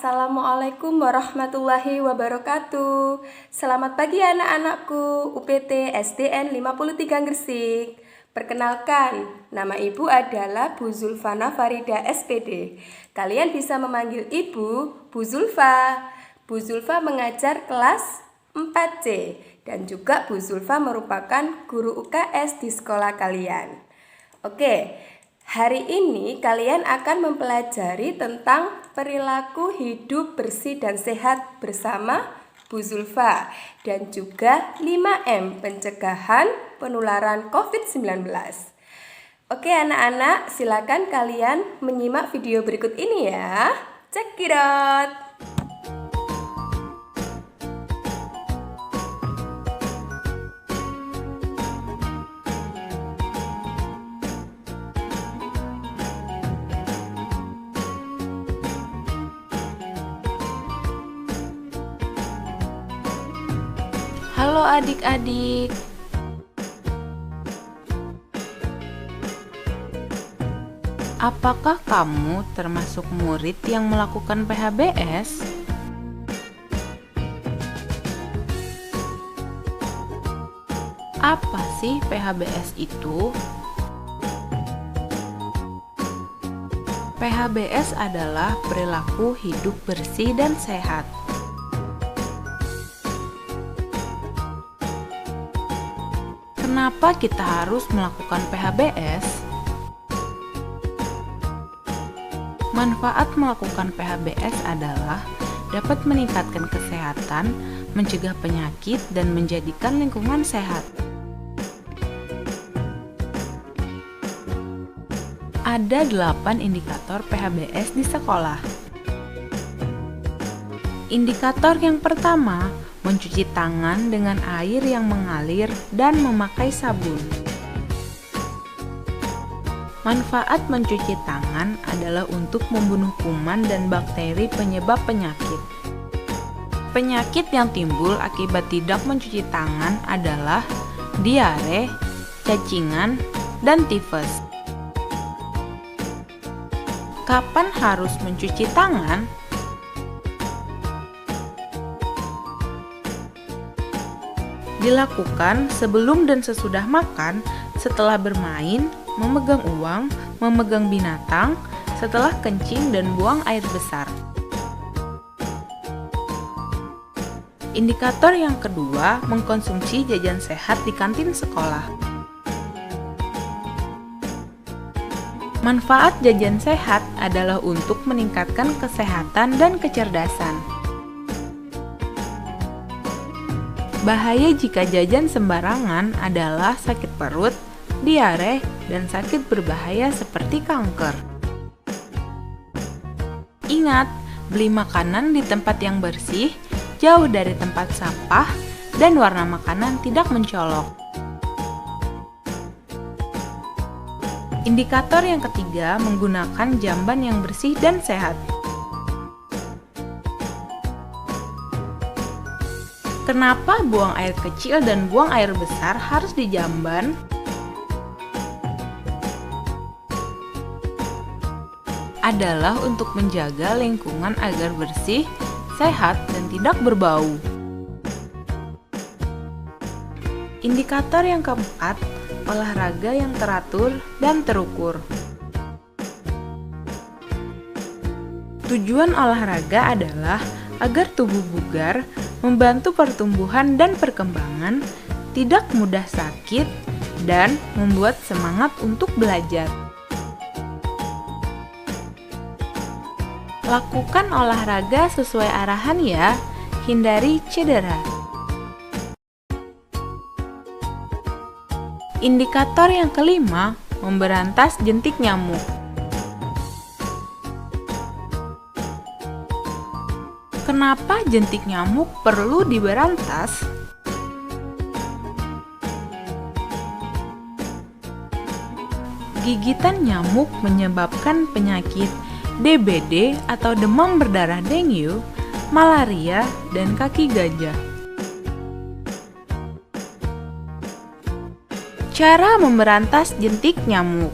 Assalamualaikum warahmatullahi wabarakatuh. Selamat pagi anak-anakku, UPT SDN 53 Gresik. Perkenalkan, nama ibu adalah Bu Zulfana Farida SPD. Kalian bisa memanggil ibu Bu Zulfa. Bu Zulfa mengajar kelas 4C dan juga Bu Zulfa merupakan guru UKS di sekolah kalian. Oke, hari ini kalian akan mempelajari tentang perilaku hidup bersih dan sehat bersama Bu Zulfa dan juga 5M pencegahan penularan COVID-19. Oke anak-anak, silakan kalian menyimak video berikut ini ya. Check it out. Halo adik-adik. Apakah kamu termasuk murid yang melakukan PHBS? Apa sih PHBS itu? PHBS adalah perilaku hidup bersih dan sehat. Kenapa kita harus melakukan PHBS? Manfaat melakukan PHBS adalah dapat meningkatkan kesehatan, mencegah penyakit, dan menjadikan lingkungan sehat. Ada 8 indikator PHBS di sekolah. Indikator yang pertama, mencuci tangan dengan air yang mengalir dan memakai sabun. Manfaat mencuci tangan adalah untuk membunuh kuman dan bakteri penyebab penyakit. Penyakit yang timbul akibat tidak mencuci tangan adalah diare, cacingan, dan tifus. Kapan harus mencuci tangan? Dilakukan sebelum dan sesudah makan, setelah bermain, memegang uang, memegang binatang, setelah kencing dan buang air besar. Indikator yang kedua, mengkonsumsi jajan sehat di kantin sekolah. Manfaat jajan sehat adalah untuk meningkatkan kesehatan dan kecerdasan. Bahaya jika jajan sembarangan adalah sakit perut, diare, dan sakit berbahaya seperti kanker. Ingat, beli makanan di tempat yang bersih, jauh dari tempat sampah, dan warna makanan tidak mencolok. Indikator yang ketiga, menggunakan jamban yang bersih dan sehat. Kenapa buang air kecil dan buang air besar harus di jamban? Adalah untuk menjaga lingkungan agar bersih, sehat, dan tidak berbau. Indikator yang keempat, olahraga yang teratur dan terukur. Tujuan olahraga adalah agar tubuh bugar, membantu pertumbuhan dan perkembangan, tidak mudah sakit, dan membuat semangat untuk belajar. Lakukan olahraga sesuai arahan ya, hindari cedera. Indikator yang kelima, memberantas jentik nyamuk. Kenapa jentik nyamuk perlu diberantas? Gigitan nyamuk menyebabkan penyakit DBD atau demam berdarah dengue, malaria, dan kaki gajah. Cara memberantas jentik nyamuk.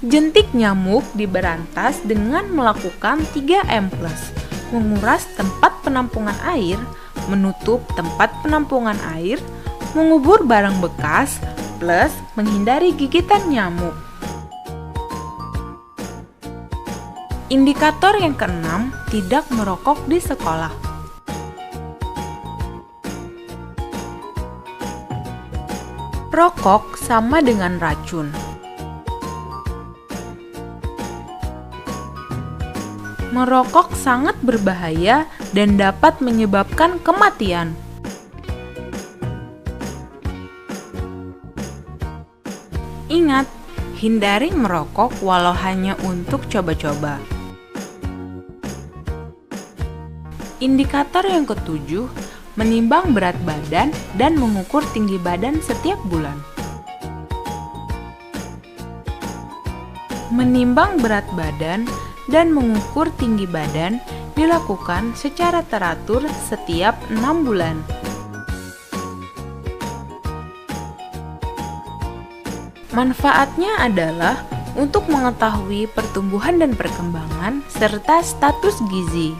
Jentik nyamuk diberantas dengan melakukan 3M+, menguras tempat penampungan air, menutup tempat penampungan air, mengubur barang bekas, plus menghindari gigitan nyamuk. Indikator yang keenam, tidak merokok di sekolah. Rokok sama dengan racun. Merokok sangat berbahaya dan dapat menyebabkan kematian. Ingat, hindari merokok walau hanya untuk coba-coba. Indikator yang ketujuh, menimbang berat badan dan mengukur tinggi badan setiap bulan. Menimbang berat badan dan mengukur tinggi badan dilakukan secara teratur setiap 6 bulan. Manfaatnya adalah untuk mengetahui pertumbuhan dan perkembangan serta status gizi.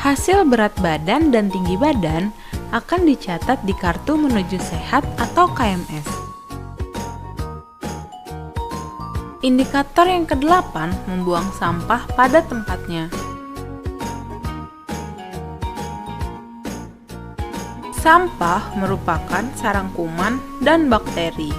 Hasil berat badan dan tinggi badan akan dicatat di Kartu Menuju Sehat atau KMS. Indikator yang kedelapan, membuang sampah pada tempatnya. Sampah merupakan sarang kuman dan bakteri.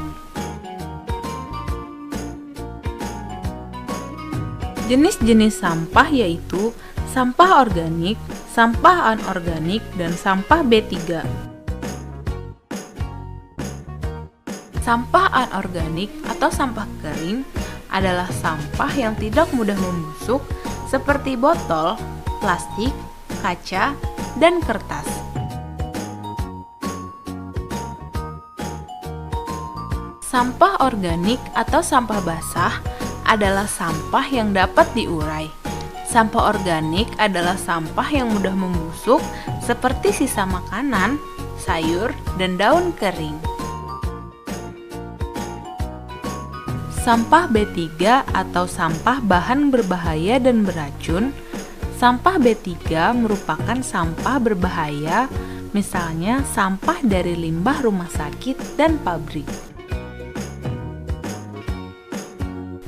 Jenis-jenis sampah yaitu sampah organik, sampah anorganik, dan sampah B3. Sampah anorganik atau sampah kering adalah sampah yang tidak mudah membusuk seperti botol, plastik, kaca, dan kertas. Sampah organik atau sampah basah adalah sampah yang dapat diurai. Sampah organik adalah sampah yang mudah membusuk seperti sisa makanan, sayur, dan daun kering. Sampah B3 atau sampah bahan berbahaya dan beracun. Sampah B3 merupakan sampah berbahaya, misalnya sampah dari limbah rumah sakit dan pabrik.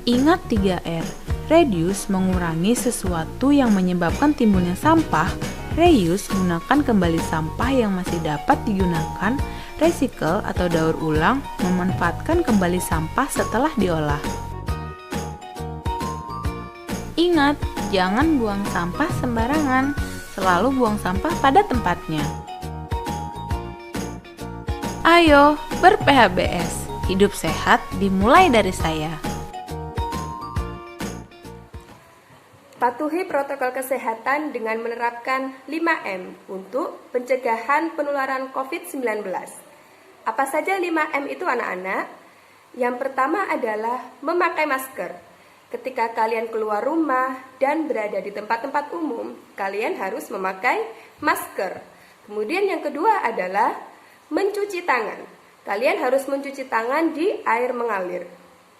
Ingat 3R. Reduce, mengurangi sesuatu yang menyebabkan timbulnya sampah. Reuse, gunakan kembali sampah yang masih dapat digunakan. Recycle atau daur ulang, memanfaatkan kembali sampah setelah diolah. Ingat, jangan buang sampah sembarangan. Selalu buang sampah pada tempatnya. Ayo, ber-PHBS. Hidup sehat dimulai dari saya. Patuhi protokol kesehatan dengan menerapkan 5M untuk pencegahan penularan COVID-19. Apa saja 5M itu anak-anak? Yang pertama adalah memakai masker. Ketika kalian keluar rumah dan berada di tempat-tempat umum, kalian harus memakai masker. Kemudian yang kedua adalah mencuci tangan. Kalian harus mencuci tangan di air mengalir.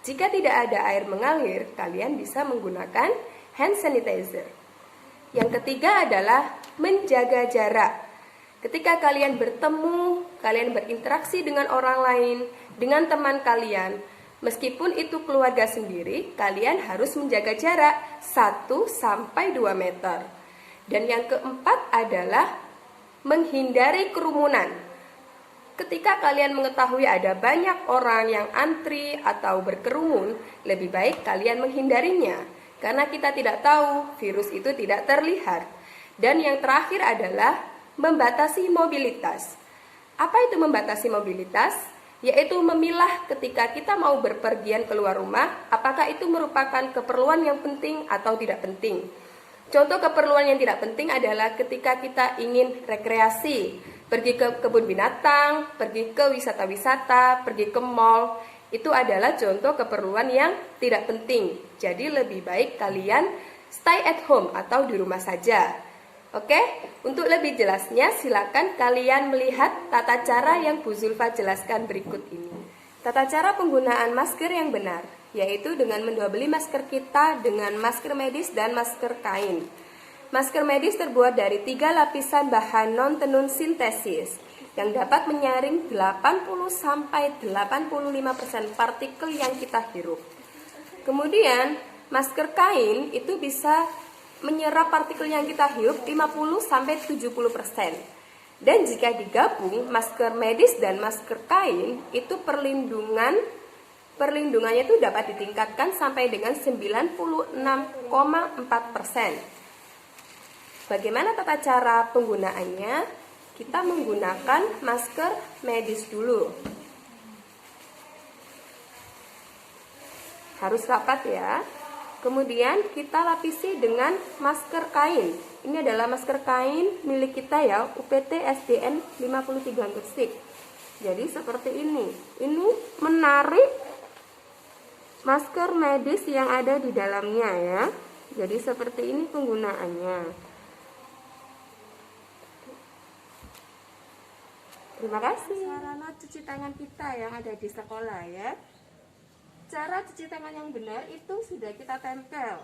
Jika tidak ada air mengalir, kalian bisa menggunakan hand sanitizer. Yang ketiga adalah menjaga jarak. Ketika kalian bertemu, kalian berinteraksi dengan orang lain, dengan teman kalian, meskipun itu keluarga sendiri, kalian harus menjaga jarak 1-2 meter. Dan yang keempat adalah menghindari kerumunan. Ketika kalian mengetahui ada banyak orang yang antri atau berkerumun, lebih baik kalian menghindarinya. Karena kita tidak tahu, virus itu tidak terlihat. Dan yang terakhir adalah membatasi mobilitas. Apa itu membatasi mobilitas? Yaitu memilah ketika kita mau berpergian keluar rumah, apakah itu merupakan keperluan yang penting atau tidak penting. Contoh keperluan yang tidak penting adalah ketika kita ingin rekreasi, pergi ke kebun binatang, pergi ke wisata-wisata, pergi ke mall. Itu adalah contoh keperluan yang tidak penting. Jadi lebih baik kalian stay at home atau di rumah saja. Oke? Untuk lebih jelasnya silakan kalian melihat tata cara yang Bu Zulfa jelaskan berikut ini. Tata cara penggunaan masker yang benar, yaitu dengan mendobeli masker kita dengan masker medis dan masker kain. Masker medis terbuat dari 3 lapisan bahan non-tenun sintesis yang dapat menyaring 80-85% partikel yang kita hirup. Kemudian, masker kain itu bisa menyerap partikel yang kita hirup 50-70%. Dan jika digabung, masker medis dan masker kain itu perlindungannya itu dapat ditingkatkan sampai dengan 96,4%. Bagaimana tata cara penggunaannya? Kita menggunakan masker medis dulu. Harus rapat ya. Kemudian kita lapisi dengan masker kain. Ini adalah masker kain milik kita ya, UPT SDN 53 Gresik. Jadi seperti ini. Ini menarik masker medis yang ada di dalamnya ya. Jadi seperti ini penggunaannya. Terima kasih. Sarana cuci tangan kita yang ada di sekolah ya. Cara cuci tangan yang benar itu sudah kita tempel.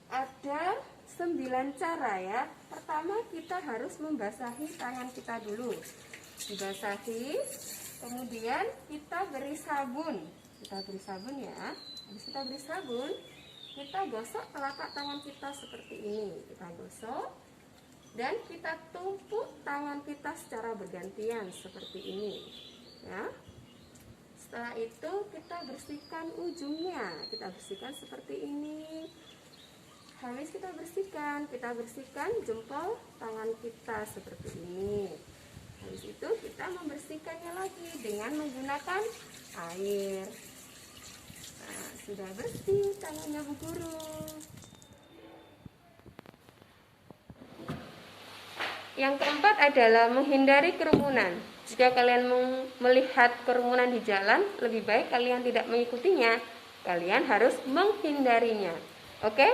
Ada 9 cara ya. Pertama kita harus membasahi tangan kita dulu. Dibasahi, kemudian kita beri sabun. Kita beri sabun ya. Habis kita beri sabun, kita gosok telapak tangan kita seperti ini. Kita gosok dan kita tumpuk tangan kita secara bergantian seperti ini ya. Setelah itu kita bersihkan ujungnya, kita bersihkan seperti ini. Habis kita bersihkan jempol tangan kita seperti ini. Habis itu kita membersihkannya lagi dengan menggunakan air. Nah, sudah bersih tangannya Bu Guru. Yang keempat adalah menghindari kerumunan. Jika kalian melihat kerumunan di jalan, lebih baik kalian tidak mengikutinya. Kalian harus menghindarinya. Oke?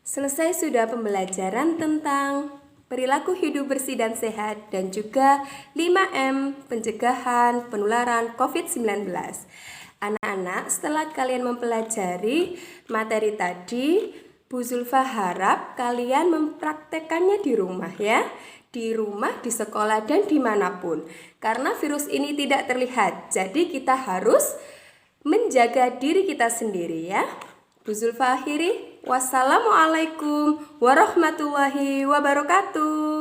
Selesai sudah pembelajaran tentang perilaku hidup bersih dan sehat dan juga 5M pencegahan penularan COVID-19. Anak-anak, setelah kalian mempelajari materi tadi, Bu Zulfa harap kalian mempraktekannya di rumah ya. Di rumah, di sekolah, dan dimanapun. Karena virus ini tidak terlihat, jadi kita harus menjaga diri kita sendiri ya. Bu Zulfa akhiri. Wassalamualaikum warahmatullahi wabarakatuh.